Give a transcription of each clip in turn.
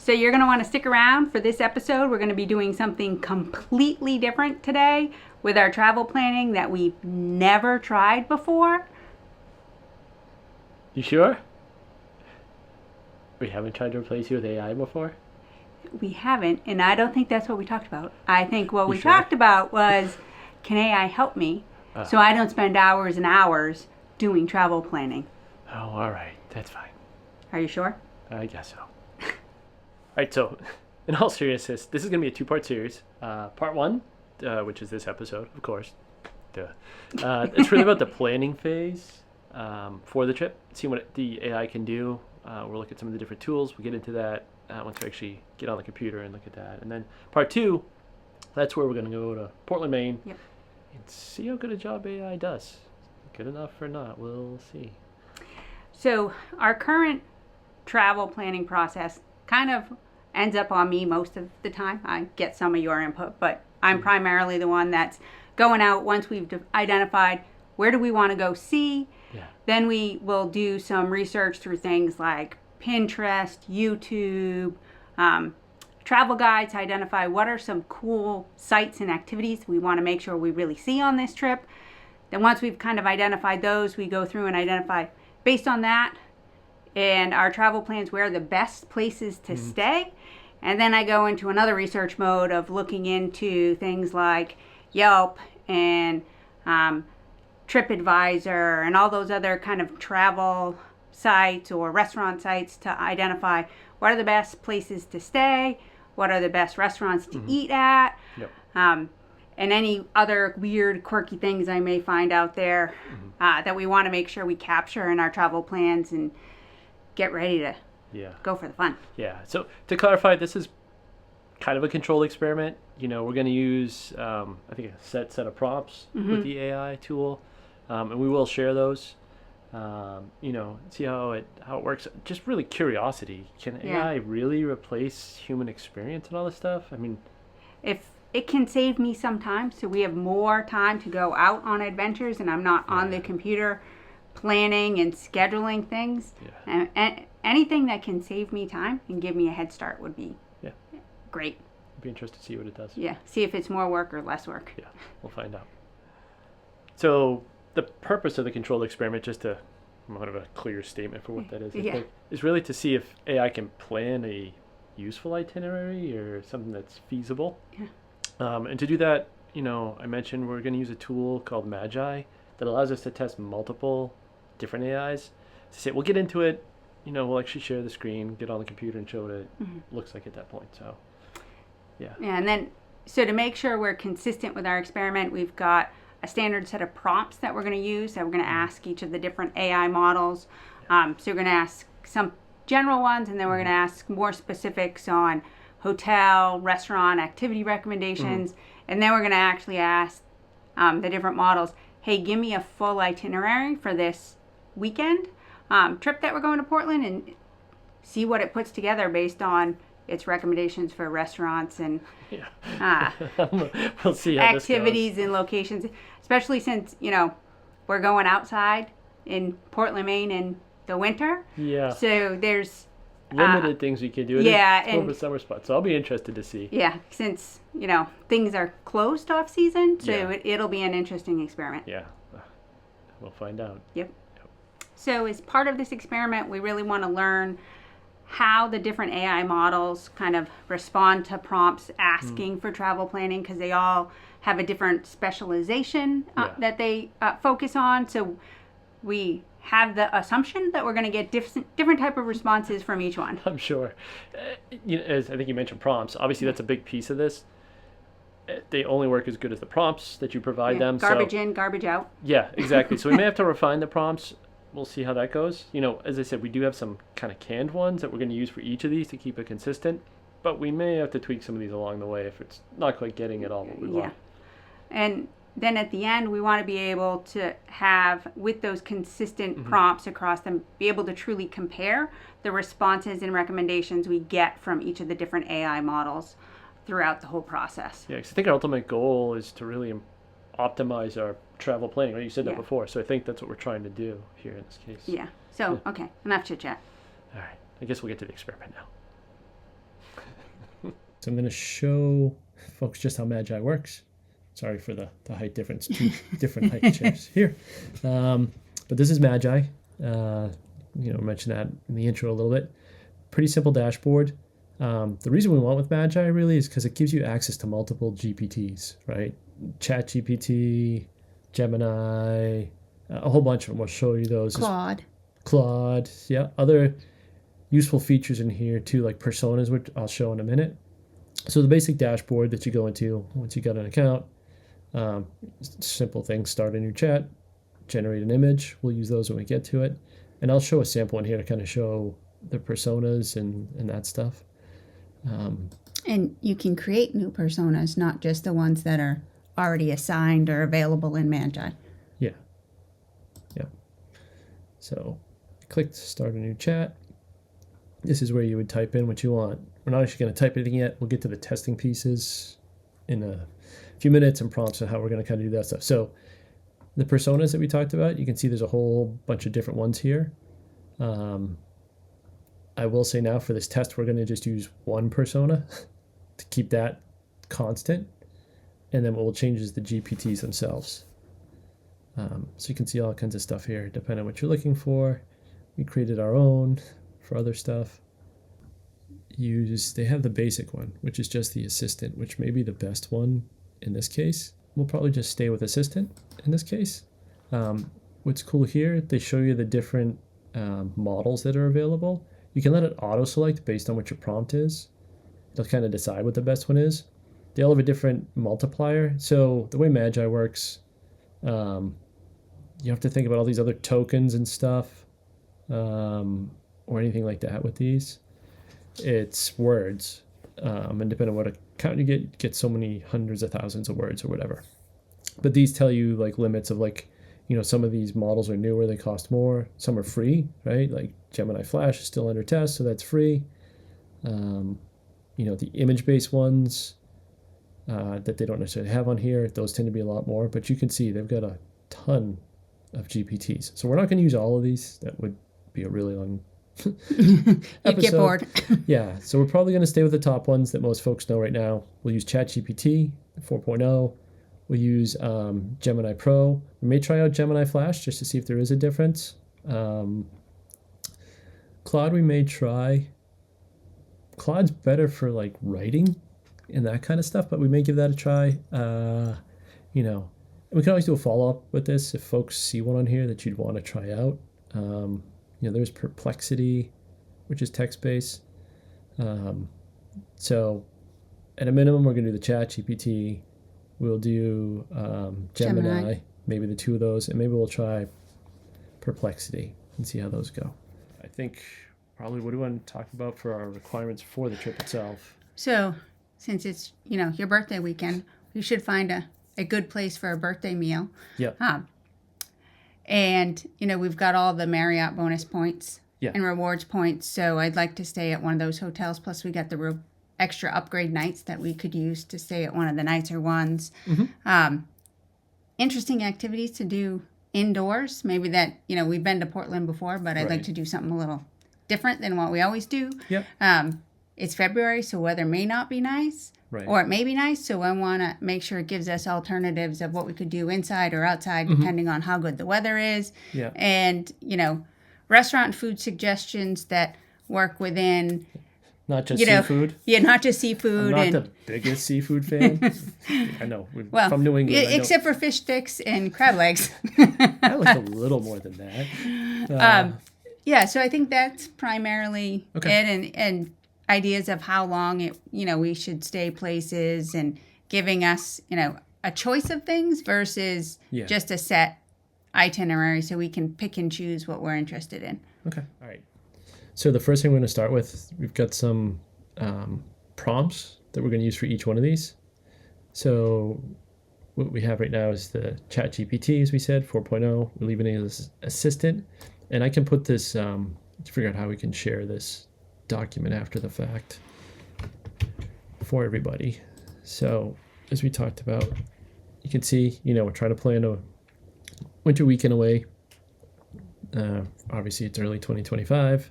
So you're going to want to stick around for this episode. We're going to be doing something completely different today with our travel planning that we've never tried before. You sure? We haven't tried to replace you with AI before? We haven't, and I don't think that's what we talked about. I think what we sure? talked about was, can AI help me so I don't spend hours and hours doing travel planning? Oh, all right. That's fine. Are you sure? I guess so. All right, so in all seriousness, this is going to be a two-part series. Part one, which is this episode, of course. Duh. It's really about the planning phase for the trip, seeing what the AI can do. We'll look at some of the different tools. We'll get into that once we actually get on the computer and look at that. And then part two, that's where we're going to go to Portland, Maine, Yep. and see how good a job AI does. Good enough or not, we'll see. So our current travel planning process kind of ends up on me most of the time. I get some of your input, but I'm primarily the one that's going out once we've identified where do we want to go see. Yeah. Then we will do some research through things like Pinterest, YouTube, travel guides to identify what are some cool sites and activities we want to make sure we really see on this trip. Then once we've kind of identified those, we go through and identify based on that and our travel plans where are the best places to stay. And then I go into another research mode of looking into things like Yelp and TripAdvisor and all those other kind of travel sites or restaurant sites to identify what are the best places to stay, what are the best restaurants to eat at, Yep. and any other weird, quirky things I may find out there that we want to make sure we capture in our travel plans and get ready to go for the fun. Yeah. So to clarify, this is kind of a controlled experiment. You know, we're going to use, I think, a set of prompts with the AI tool, and we will share those. You know, see how it works. Just really curiosity. Can AI really replace human experience and all this stuff? I mean, if it can save me some time, so we have more time to go out on adventures, and I'm not on the computer planning and scheduling things. Yeah. And anything that can save me time and give me a head start would be great. I'd be interested to see what it does. Yeah, see if it's more work or less work. Yeah, we'll find out. So the purpose of the controlled experiment, just to have a clear statement for what that is, I think, is really to see if AI can plan a useful itinerary or something that's feasible. Yeah. And to do that, you know, I mentioned we're going to use a tool called Magai that allows us to test multiple different AIs. To say, we'll get into it, you know, we'll actually share the screen, get on the computer and show what it looks like at that point. So, yeah. Yeah, and then, so to make sure we're consistent with our experiment, we've got a standard set of prompts that we're going to use that we're going to ask each of the different AI models. So we're going to ask some general ones, and then we're going to ask more specifics on hotel, restaurant, activity recommendations. And then we're going to actually ask the different models, hey, give me a full itinerary for this weekend trip that we're going to Portland, and see what it puts together based on its recommendations for restaurants and we'll see how activities and locations, especially since, you know, we're going outside in Portland, Maine in the winter. Yeah. So there's limited things we can do. It's more of a summer spot, so I'll be interested to see. Yeah, since, you know, things are closed off season, so it'll be an interesting experiment. Yeah, we'll find out. Yep. So as part of this experiment, we really want to learn how the different AI models kind of respond to prompts asking for travel planning, because they all have a different specialization that they focus on. So we have the assumption that we're going to get different type of responses from each one. I'm sure. You know, as I think you mentioned prompts, obviously that's a big piece of this. They only work as good as the prompts that you provide them. Garbage in, garbage out. Yeah, exactly. So we may have to refine the prompts. We'll see how that goes. You know, as I said, we do have some kind of canned ones that we're going to use for each of these to keep it consistent. But we may have to tweak some of these along the way if it's not quite getting it all what we want. And then at the end, we want to be able to have, with those consistent prompts across them, be able to truly compare the responses and recommendations we get from each of the different AI models throughout the whole process. Yeah, because I think our ultimate goal is to really optimize our travel planning, right? You said that before, so I think that's what we're trying to do here in this case. Yeah. So, okay, enough chit chat. All right, I guess we'll get to the experiment now. So I'm going to show folks just how Magai works. Sorry for the height difference, 2 different height chairs here. But this is Magai. I mentioned that in the intro a little bit. Pretty simple dashboard. The reason we want with Magai really is because it gives you access to multiple GPTs, right? ChatGPT, Gemini, a whole bunch of them. We'll show you those. Claude, yeah. Other useful features in here too, like personas, which I'll show in a minute. So the basic dashboard that you go into once you got an account, simple things: start a new chat, generate an image. We'll use those when we get to it, and I'll show a sample in here to kind of show the personas and that stuff. And you can create new personas, not just the ones that are already assigned or available in Magai. Yeah. So click to start a new chat. This is where you would type in what you want. We're not actually going to type anything yet. We'll get to the testing pieces in a few minutes and prompts on how we're going to kind of do that stuff. So the personas that we talked about, you can see there's a whole bunch of different ones here. I will say now for this test, we're going to just use one persona to keep that constant. And then what will change is the GPTs themselves. So you can see all kinds of stuff here, depending on what you're looking for. We created our own for other stuff. They have the basic one, which is just the assistant, which may be the best one in this case. We'll probably just stay with assistant in this case. What's cool here, they show you the different models that are available. You can let it auto-select based on what your prompt is. It'll kind of decide what the best one is. They all have a different multiplier. So the way Magai works, you have to think about all these other tokens and stuff, or anything like that with these. It's words, and depending on what account you get so many hundreds of thousands of words or whatever. But these tell you like limits of like, some of these models are newer, they cost more. Some are free, right? Like Gemini Flash is still under test, so that's free. The image-based ones that they don't necessarily have on here, those tend to be a lot more. But you can see they've got a ton of GPTs. So we're not going to use all of these. That would be a really long You'd get bored. Yeah, so we're probably going to stay with the top ones that most folks know right now. We'll use ChatGPT 4.0. We'll use Gemini Pro. We may try out Gemini Flash just to see if there is a difference. Claude we may try. Claude's better for like writing and that kind of stuff, but we may give that a try. We can always do a follow-up with this if folks see one on here that you'd want to try out. There's Perplexity, which is text-based. So at a minimum, we're going to do the ChatGPT. We'll do Gemini, maybe the two of those, and maybe we'll try Perplexity and see how those go. I think probably what do we want to talk about for our requirements for the trip itself? So since it's, your birthday weekend, you should find a good place for a birthday meal. Yeah. And, we've got all the Marriott bonus points and rewards points. So I'd like to stay at one of those hotels. Plus we got the extra upgrade nights that we could use to stay at one of the nicer ones. Mm-hmm. Interesting activities to do indoors. Maybe that, we've been to Portland before, but I'd like to do something a little different than what we always do. Yep. It's February, so weather may not be nice. Right. Or it may be nice, so I want to make sure it gives us alternatives of what we could do inside or outside, depending on how good the weather is. Yeah. And, restaurant food suggestions that work within... Not just seafood? Yeah, not just seafood. I'm not the biggest seafood fan. I know. From New England. Except for fish sticks and crab legs. I like a little more than that. So I think that's primarily it. And ideas of how long we should stay places and giving us, a choice of things versus just a set itinerary so we can pick and choose what we're interested in. Okay. All right. So the first thing we're going to start with, we've got some prompts that we're going to use for each one of these. So what we have right now is the ChatGPT, as we said, 4.0. We're leaving it as assistant. And I can put this, to figure out how we can share this document after the fact for everybody. So as we talked about, you can see, we're trying to plan a winter weekend away. Obviously, it's early 2025.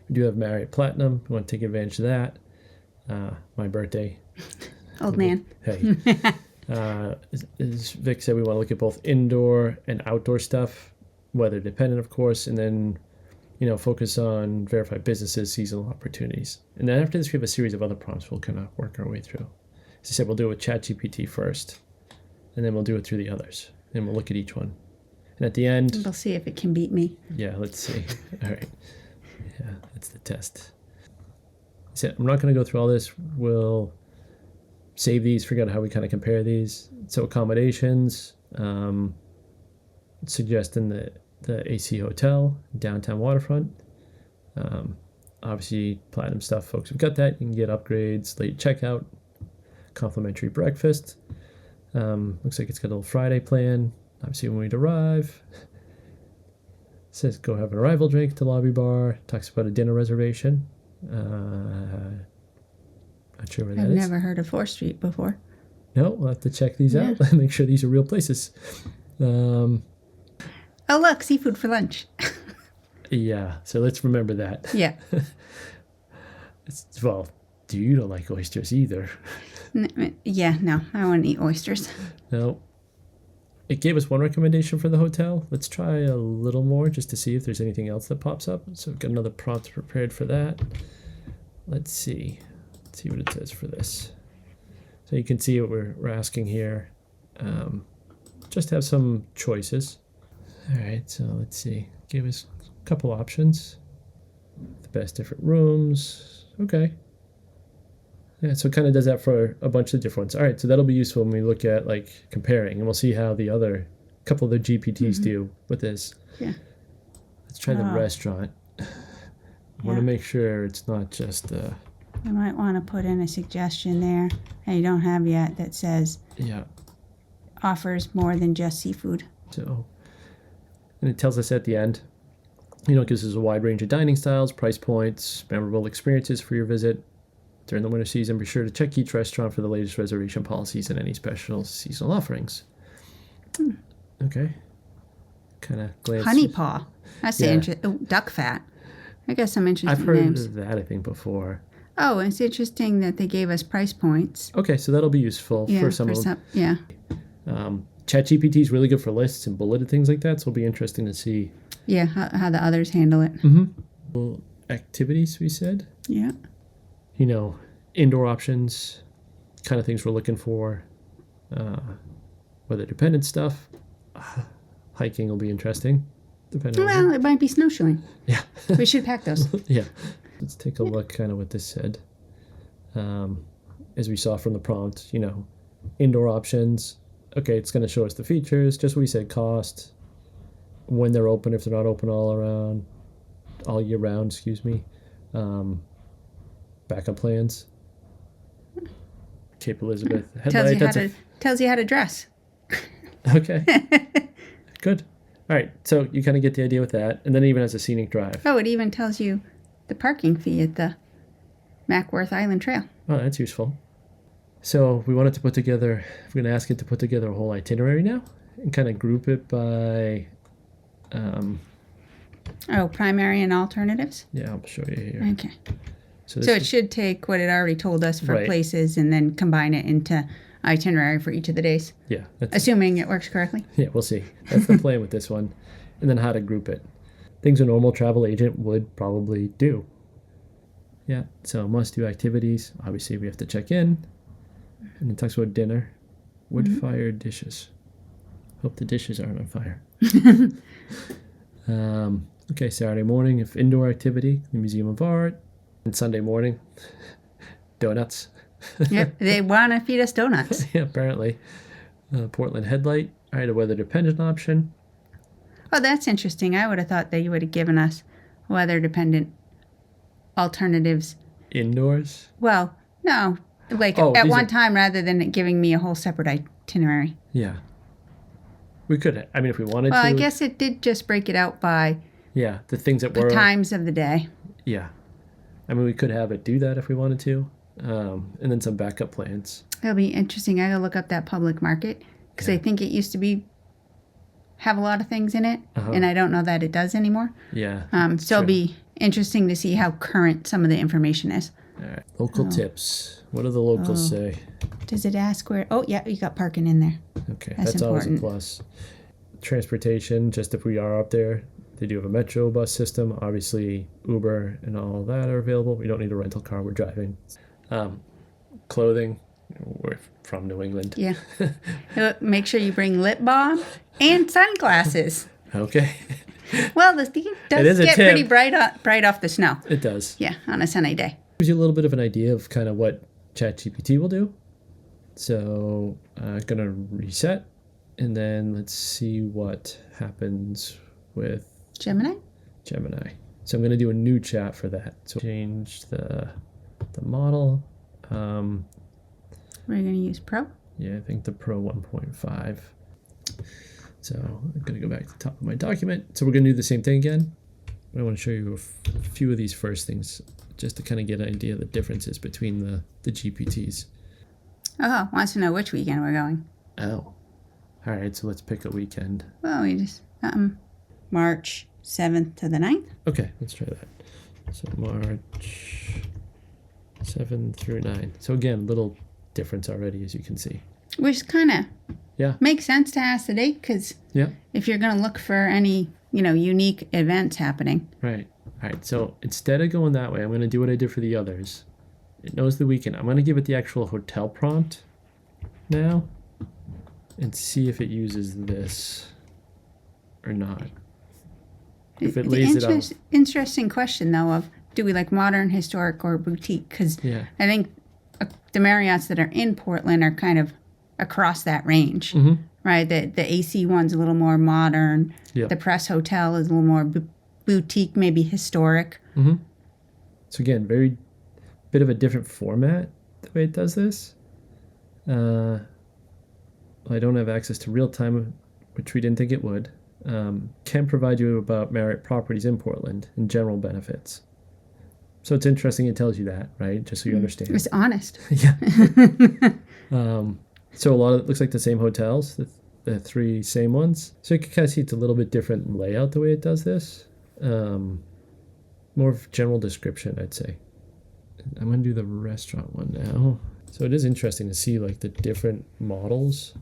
We do have Marriott Platinum. We want to take advantage of that. my birthday. Old man. Hey. As Vic said, we want to look at both indoor and outdoor stuff, weather dependent, of course, and then, focus on verified businesses, seasonal opportunities. And then after this, we have a series of other prompts we'll kind of work our way through. As I said, we'll do it with ChatGPT first, and then we'll do it through the others. And we'll look at each one. And at the end... We'll see if it can beat me. Yeah, let's see. All right. Yeah, that's the test. So I'm not going to go through all this. We'll save these, figure out how we kind of compare these. So accommodations, suggesting the AC hotel, downtown waterfront. Obviously, platinum stuff, folks. We've got that. You can get upgrades, late checkout, complimentary breakfast. Looks like it's got a little Friday plan. Obviously, when we'd arrive. Says go have an arrival drink at the lobby bar. Talks about a dinner reservation. Not sure where that I've is. never heard of 4th Street before. No, we'll have to check these out and make sure these are real places. Oh, look, seafood for lunch. Yeah, so let's remember that. Yeah. Well, you don't like oysters either. Yeah, no, I wouldn't eat oysters. No. It gave us one recommendation for the hotel. Let's try a little more just to see if there's anything else that pops up. So we've got another prompt prepared for that. Let's see. Let's see what it says for this. So you can see what we're asking here. Just have some choices. All right, so let's see. Give us a couple options. The best different rooms. Okay. Yeah, so it kind of does that for a bunch of different ones. All right, so that'll be useful when we look at comparing, and we'll see how the other couple of the GPTs do with this. Yeah. Let's try the restaurant. I want to make sure it's not just. You might want to put in a suggestion there that you don't have yet that says. Yeah. Offers more than just seafood. So, and it tells us at the end. It gives us a wide range of dining styles, price points, memorable experiences for your visit. During the winter season, be sure to check each restaurant for the latest reservation policies and any special seasonal offerings. Okay. Kind of glance. Honey paw. That's interesting. Duck fat. I guess some interesting I've heard names. of that, I think, before. Oh, it's interesting that they gave us price points. Okay, so that'll be useful for some of them. Yeah. ChatGPT is really good for lists and bulleted things like that, so it'll be interesting to see. Yeah, how the others handle it. Well, activities, we said. Yeah. Indoor options, kind of things we're looking for. Weather dependent stuff. Hiking will be interesting. Well, it might be snowshoeing. Yeah. We should pack those. Yeah. Let's take a look kind of what this said. As we saw from the prompt, indoor options. Okay, it's going to show us the features, just what we said, cost, when they're open, if they're not open all year round, backup plans. Cape Elizabeth. Tells you how to dress. Okay. Good. All right, so you kind of get the idea with that, and then it even has a scenic drive. Oh, it even tells you the parking fee at the Mackworth Island Trail. Oh, that's useful. So we wanted to put together, we're going to ask it to put together a whole itinerary now and kind of group it by... primary and alternatives? Yeah, I'll show you here. Okay. So it should take what it already told us for places and then combine it into itinerary for each of the days. Yeah. Assuming it works correctly. Yeah, we'll see. That's the plan with this one. And then how to group it. Things a normal travel agent would probably do. Yeah, so must-do activities. Obviously, we have to check in. And it talks about dinner. Wood-fired dishes. Hope the dishes aren't on fire. Okay, Saturday morning, if indoor activity, the Museum of Art. And Sunday morning, donuts. Yep, they want to feed us donuts. Yeah, apparently. Portland Headlight. All right, a weather-dependent option. Oh, that's interesting. I would have thought that you would have given us weather-dependent alternatives. Indoors? Well, no. At one time rather than it giving me a whole separate itinerary. Yeah. We could, if we wanted to. Well, I guess it did just break it out by... Yeah, the things that the times of the day. Yeah. We could have it do that if we wanted to. And then some backup plans. It'll be interesting. I gotta look up that public market because I think it used to have a lot of things in it, and I don't know that it does anymore. Yeah. So it'll be interesting to see how current some of the information is. All right. Local tips. What do the locals say? Does it ask where? Oh, yeah, you got parking in there. Okay, That's always a important. plus. Transportation, just if we are up there, they do have a metro bus system. Obviously, Uber and all that are available. We don't need a rental car. We're driving. Clothing. We're from New England. Yeah. Make sure you bring lip balm and sunglasses. Okay. Well, the thing does get pretty bright off the snow. It does. Yeah, on a sunny day. Gives you a little bit of an idea of kind of what ChatGPT will do. So I'm going to reset, and then let's see what happens with Gemini. So I'm going to do a new chat for that. So change the model. We're going to use Pro. Yeah, I think the Pro 1.5. So I'm going to go back to the top of my document. So we're going to do the same thing again. I want to show you a few of these first things just to kind of get an idea of the differences between the GPTs. Oh, wants to know which weekend we're going. Oh. All right, so let's pick a weekend. Well, we just, March 7th to the 9th. Okay, let's try that. So March 7 through 9. So again, little difference already, as you can see. Which kind of makes sense to ask the date, because if you're going to look for any, unique events happening. Right. All right, so instead of going that way, I'm going to do what I did for the others. It knows the weekend. I'm going to give it the actual hotel prompt now and see if it uses this or not. If it lays it out. Interesting question, though, of do we like modern, historic, or boutique? Because I think the Marriotts that are in Portland are kind of across that range, right? The AC one's a little more modern. Yep. The Press Hotel is a little more boutique, maybe historic. So again, very bit of a different format the way it does this. I don't have access to real time, which we didn't think it would. Can provide you about Marriott properties in Portland and general benefits. So it's interesting it tells you that, right? Just so you understand. It's honest. Yeah. So a lot of it looks like the same hotels, the three same ones. So you can kind of see it's a little bit different layout the way it does this. More of general description, I'd say. I'm going to do the restaurant one now. So it is interesting to see like the different models,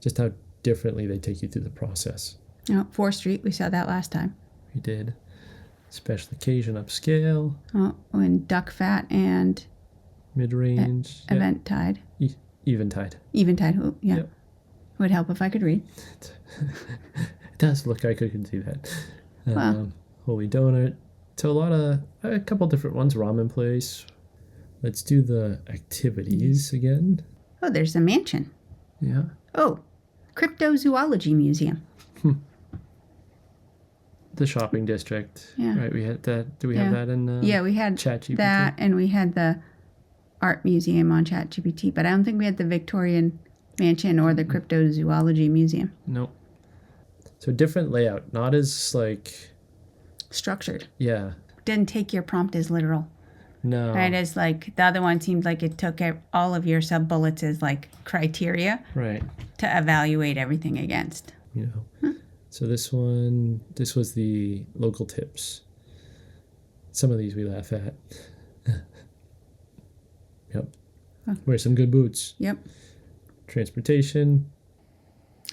just how differently they take you through the process. Oh, 4th Street, we saw that last time. We did. Special occasion upscale. Oh, and duck fat and mid-range. Event tide. Eventide. Eventide, oh, yeah. Yep. Would help if I could read. It does look like I could see that. Wow. Holy Donut. So a couple different ones. Ramen place. Let's do the activities again. Oh, there's a mansion. Yeah. Oh, Cryptozoology Museum. The shopping district. Yeah. Right, we had that. Do we have that in we had ChatGPT? That, and we had the art museum on ChatGPT, but I don't think we had the Victorian Mansion or the Cryptozoology Museum. Nope. So different layout, not as like structured. Yeah. Didn't take your prompt as literal. No. Right, as like the other one seemed like it took all of your sub bullets as like criteria. Right. To evaluate everything against. So this was the local tips. Some of these we laugh at. Yep. Wear some good boots. Yep. Transportation.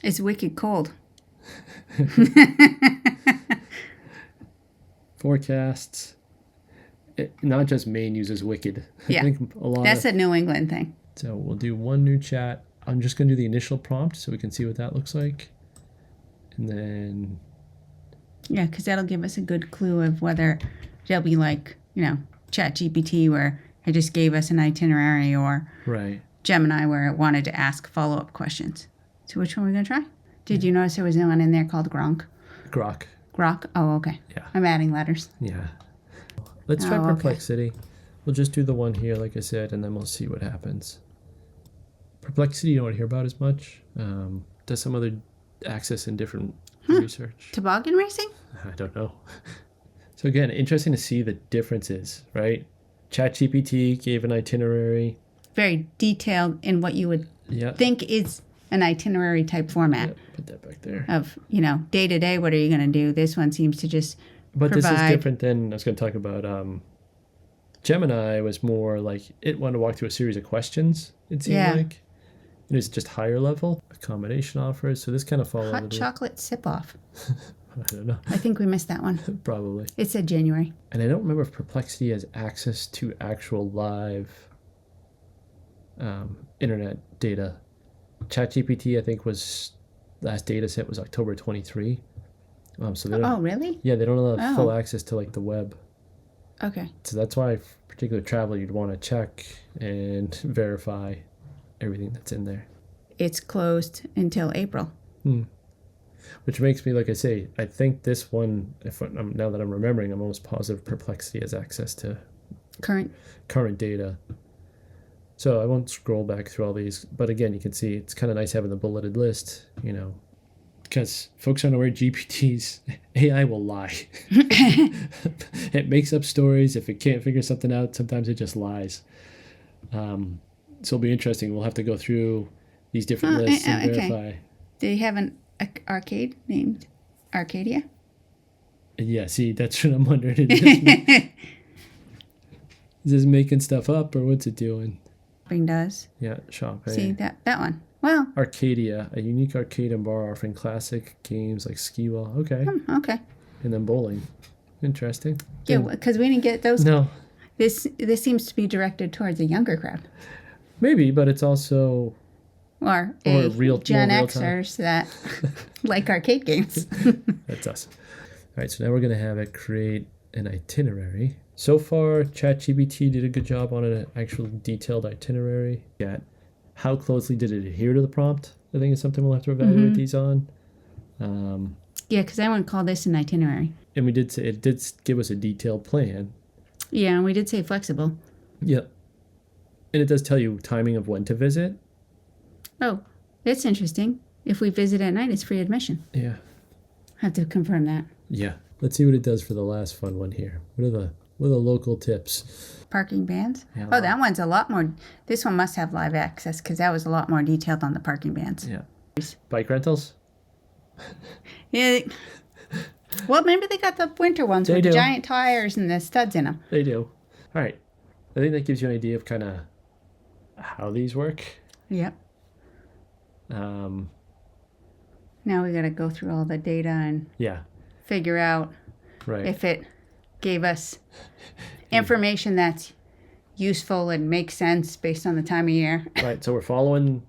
It's wicked cold. Forecasts. Not just Maine uses wicked. Yeah. I think a lot. That's a New England thing. So we'll do one new chat. I'm just going to do the initial prompt so we can see what that looks like. And then... Yeah, because that'll give us a good clue of whether it'll be like, ChatGPT where it just gave us an itinerary, or Gemini where it wanted to ask follow-up questions. So which one are we going to try? Did you notice there was one in there called Grok? Grok? Oh, okay. Yeah. I'm adding letters. Yeah. Let's try Perplexity. Okay. We'll just do the one here, like I said, and then we'll see what happens. Perplexity you don't hear about as much. Does some other access in different research. Toboggan racing? I don't know. So again, interesting to see the differences, right? ChatGPT gave an itinerary. Very detailed in what you would think is an itinerary type format. Yep, put that back there. Of, day to day, what are you going to do? This one seems to just But provide... this is different than, I was going to talk about Gemini was more like it wanted to walk through a series of questions, it seemed like. It was just higher level. Accommodation offers. So this kind of followed. Hot chocolate sip-off. I don't know. I think we missed that one. Probably. It said January. And I don't remember if Perplexity has access to actual live internet data. ChatGPT, I think, last data set was October 23. So they don't, oh, really? Yeah, they don't have full access to like the web. Okay. So that's why, for particular travel, you'd want to check and verify everything that's in there. It's closed until April. Which makes me, like I say, I think this one, now that I'm remembering, I'm almost positive Perplexity has access to current data. So I won't scroll back through all these, but again, you can see it's kind of nice having the bulleted list, because folks don't know where GPT's AI will lie. It makes up stories. If it can't figure something out, sometimes it just lies. So it'll be interesting. We'll have to go through these different lists and verify. Do you have an arcade named Arcadia? Yeah, see, that's what I'm wondering. Is this making stuff up, or what's it doing? Shopping does. Yeah, shopping. See, that one. Well. Arcadia, a unique arcade and bar offering classic games like skee-ball. Okay. Okay. And then bowling. Interesting. Yeah, because we didn't get those. No. This seems to be directed towards a younger crowd. Maybe, but it's also... Or real Gen Xers that like arcade games. That's us. All right, so now we're going to have it create an itinerary. So far, ChatGPT did a good job on an actual detailed itinerary. Yeah. How closely did it adhere to the prompt? I think is something we'll have to evaluate these on. Yeah, because I wouldn't call this an itinerary. And we did say it did give us a detailed plan. Yeah, and we did say flexible. Yep. And it does tell you timing of when to visit. Oh, that's interesting. If we visit at night, it's free admission. Yeah. Have to confirm that. Yeah. Let's see what it does for the last fun one here. What are the local tips? Parking bans? Yeah, oh, that one's a lot more. This one must have live access because that was a lot more detailed on the parking bans. Yeah. Bike rentals? Yeah. Well, maybe they got the winter ones with the giant tires and the studs in them. They do. All right. I think that gives you an idea of kind of how these work. Yep. Now we got to go through all the data and figure out if it gave us information that's useful and makes sense based on the time of year. Right. So we're following,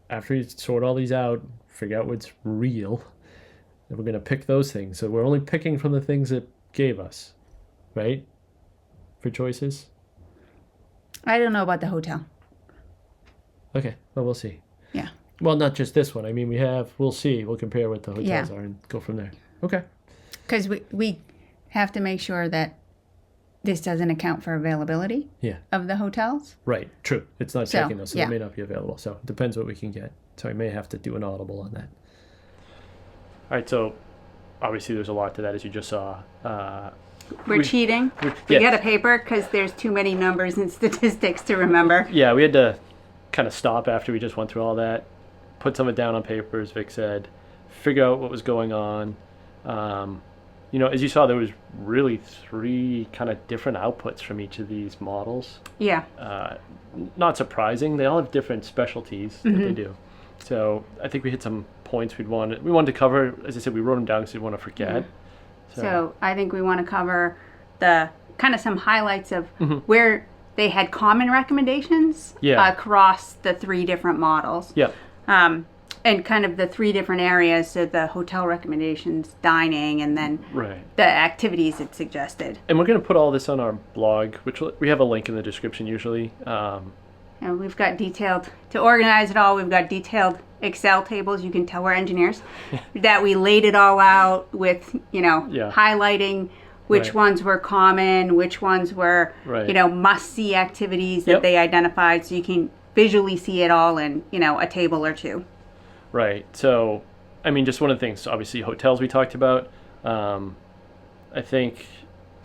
after you sort all these out, figure out what's real, and we're going to pick those things. So we're only picking from the things it gave us, right? For choices. I don't know about the hotel. Okay. Well, we'll see. Yeah. Well, not just this one. I mean, we'll see. We'll compare what the hotels are and go from there. Okay. Because we have to make sure that this doesn't account for availability of the hotels. Right. True. It's not checking those, so they may not be available. So it depends what we can get. So I may have to do an audible on that. All right. So obviously there's a lot to that, as you just saw. We're cheating. We got a paper because there's too many numbers and statistics to remember. Yeah, we had to kind of stop after we just went through all that, put some of it down on paper, as Vic said, figure out what was going on. As you saw, there was really 3 kind of different outputs from each of these models. Yeah. Not surprising. They all have different specialties that they do. So I think we hit some points we wanted to cover. As I said, we wrote them down because we didn't want to forget. So I think we want to cover the kind of some highlights of where they had common recommendations across the 3 different models. Yeah. And kind of the 3 different areas, so the hotel recommendations, dining, and then the activities it suggested. And we're going to put all this on our blog, which we have a link in the description usually. And we've got detailed, to organize it all, we've got detailed Excel tables. You can tell we're engineers. That we laid it all out with, highlighting which ones were common, which ones were, must-see activities that they identified, so you can visually see it all in, a table or 2. Right. So, I mean, just one of the things, obviously hotels we talked about. I think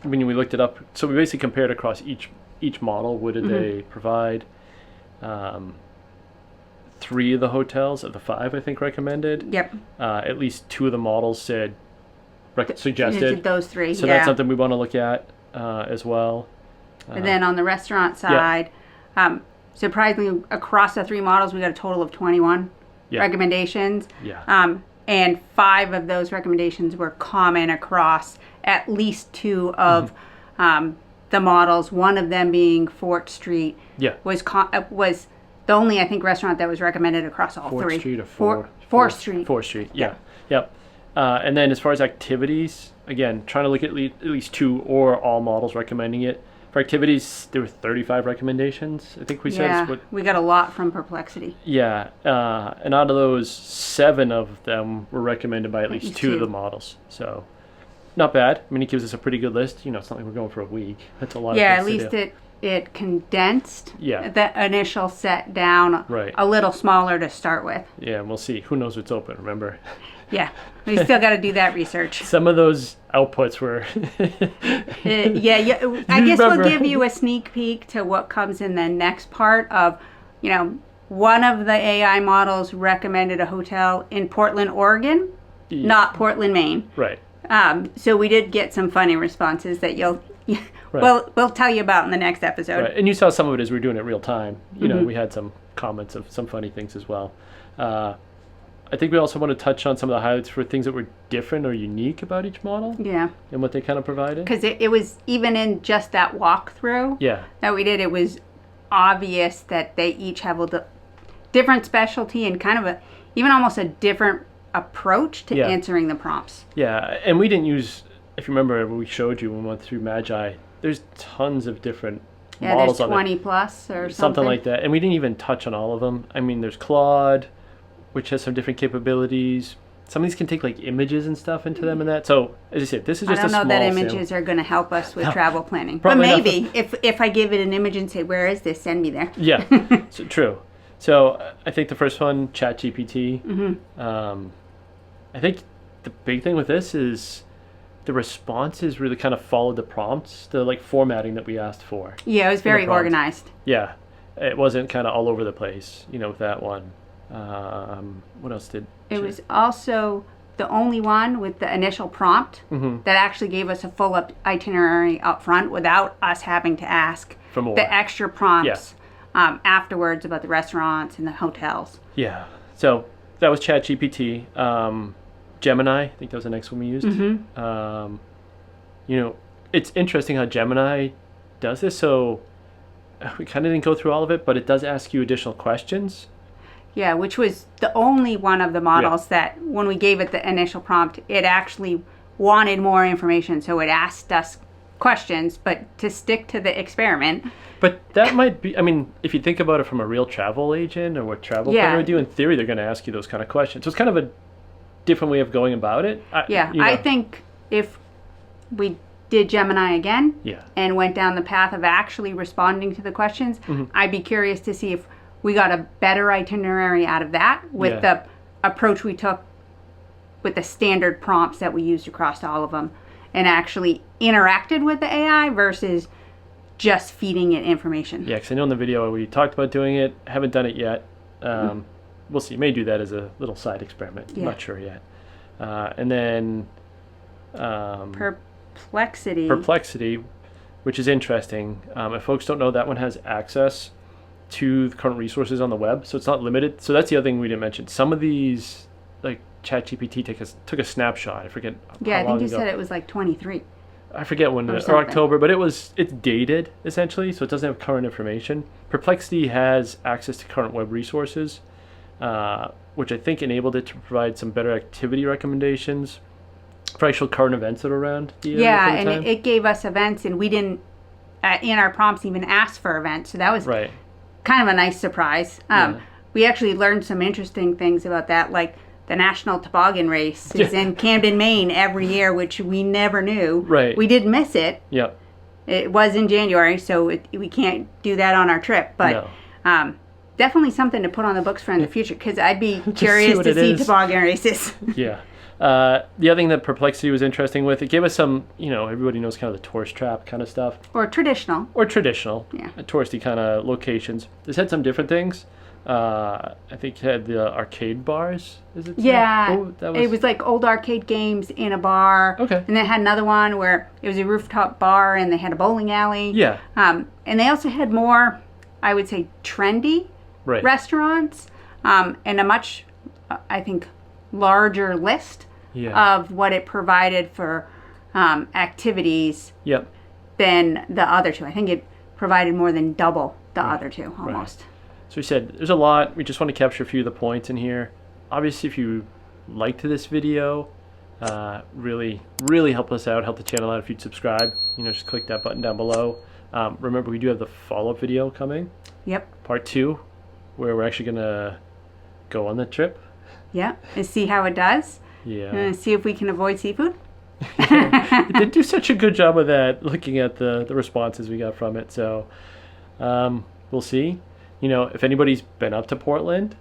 when we looked it up, so we basically compared across each model, what did they provide. 3 of the hotels of the 5, I think, recommended. Yep. At least 2 of the models said, suggested. Those 3, so that's something we want to look at as well. And then on the restaurant side, surprisingly, across the 3 models, we got a total of 21 recommendations. Yeah. And 5 of those recommendations were common across at least 2 of the models. One of them being Fort Street was the only, I think, restaurant that was recommended across all 3. Fort Street or Fourth Street. 4th Street, yeah. Yep. And then as far as activities, again, trying to look at least 2 or all models recommending it. For activities, there were 35 recommendations, I think we said. Yeah, we got a lot from Perplexity. Yeah, and out of those, 7 of them were recommended by at least 2 of the models. So, not bad. I mean, it gives us a pretty good list. You know, it's not like we're going for a week. That's a lot of things at least to do. it condensed Yeah. the initial set down a little smaller to start with. Yeah, and we'll see. Who knows what's open, remember? Yeah, we still got to do that research. Some of those outputs were... I guess we'll give you a sneak peek to what comes in the next part of, you know, one of the AI models recommended a hotel in Portland, Oregon, not Portland, Maine. Right. So we did get some funny responses that we'll tell you about in the next episode. Right. And you saw some of it as we were doing it real time. You know, we had some comments of some funny things as well. I think we also want to touch on some of the highlights for things that were different or unique about each model. Yeah. And what they kind of provided. Because it was, even in just that walkthrough that we did, it was obvious that they each have a different specialty and kind of even almost a different approach to answering the prompts. Yeah, and we didn't use, if you remember, we showed you when we went through Magai, there's tons of different models there's 20 plus or something like that. And we didn't even touch on all of them. I mean, there's Claude, which has some different capabilities. Some of these can take like images and stuff into them and that. So, as I said, this is just a small I don't know that images are going to help us with travel planning. But Probably maybe, if I give it an image and say, where is this? Send me there. Yeah, so, true. So, I think the first one, ChatGPT. I think the big thing with this is the responses really kind of followed the prompts, the like formatting that we asked for. Yeah, it was very organized. Yeah, it wasn't kind of all over the place, you know, with that one. What else did... It was also the only one with the initial prompt that actually gave us a full itinerary up front without us having to ask for more. The extra prompts afterwards about the restaurants and the hotels. Yeah, so that was ChatGPT. Gemini, I think that was the next one we used. You know, it's interesting how Gemini does this. So we kind of didn't go through all of it, but it does ask you additional questions. Yeah, which was the only one of the models that when we gave it the initial prompt, it actually wanted more information. So it asked us questions, but to stick to the experiment. But that might be, I mean, if you think about it from a real travel agent or what travel planner would do, in theory, they're going to ask you those kind of questions. So it's kind of a different way of going about it. I think if we did Gemini again and went down the path of actually responding to the questions, I'd be curious to see if we got a better itinerary out of that with the approach we took with the standard prompts that we used across all of them and actually interacted with the AI versus just feeding it information. Yeah, because I know in the video we talked about doing it, haven't done it yet. We'll see, may do that as a little side experiment. I'm not sure yet. And then Perplexity, which is interesting. If folks don't know, that one has access to the current resources on the web, so it's not limited. So that's the other thing we didn't mention. Some of these, like ChatGPT, took a snapshot. I forget. Yeah, I think you said it was like 23. I forget when or October, but it's dated essentially, so it doesn't have current information. Perplexity has access to current web resources, which I think enabled it to provide some better activity recommendations for actual current events that are around the area. Yeah, and it gave us events, and we didn't in our prompts even ask for events, so that was kind of a nice surprise. We actually learned some interesting things about that, like the National Toboggan Race is in Camden, Maine every year, which we never knew. Right. We did miss it. Yep. It was in January, so we can't do that on our trip. But definitely something to put on the books for in the future, because I'd be curious to see toboggan races. Yeah. The other thing that Perplexity was interesting with, it gave us some, everybody knows kind of the tourist trap kind of stuff. Or traditional. Yeah. Touristy kind of locations. This had some different things. I think it had the arcade bars. Is it? Yeah, it was like old arcade games in a bar. Okay. And then it had another one where it was a rooftop bar and they had a bowling alley. Yeah. And they also had more, I would say, trendy restaurants, and a much, I think, larger list of what it provided for activities than the other two. I think it provided more than double the other two almost. Right. So we said there's a lot. We just want to capture a few of the points in here. Obviously, if you liked this video, really help us out, help the channel out if you'd subscribe. Just click that button down below. Remember, we do have the follow-up video coming. Yep. Part 2, where we're actually going to go on the trip. Yeah, and see how it does. Yeah. See if we can avoid seafood. It did do such a good job of that, looking at the responses we got from it. So we'll see. If anybody's been up to Portland.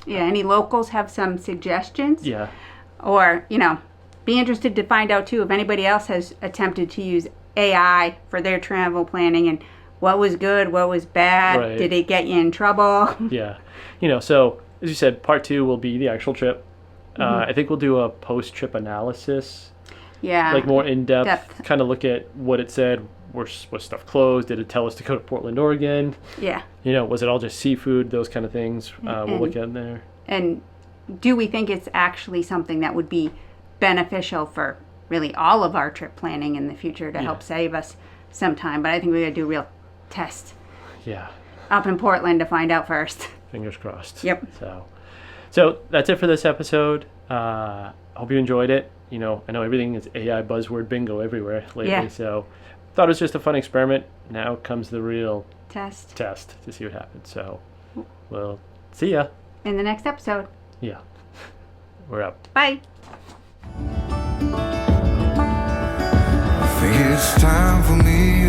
Yeah, any locals have some suggestions. Yeah. Or, be interested to find out, too, if anybody else has attempted to use AI for their travel planning and what was good, what was bad, Right. Did it get you in trouble? Yeah. So, as you said, part 2 will be the actual trip. I think we'll do a post-trip analysis. Yeah. Like more in-depth, kind of look at what it said. Was stuff closed? Did it tell us to go to Portland, Oregon? Yeah. Was it all just seafood? Those kind of things we'll look at in there. And do we think it's actually something that would be beneficial for really all of our trip planning in the future to help save us some time? But I think we got to do a real test. Yeah. Up in Portland to find out first. Fingers crossed. Yep. So that's it for this episode. Hope you enjoyed it. I know everything is AI buzzword bingo everywhere lately. Yeah. So thought it was just a fun experiment. Now comes the real Test to see what happens. So we'll see ya in the next episode. Yeah. We're up. Bye. I think it's time for me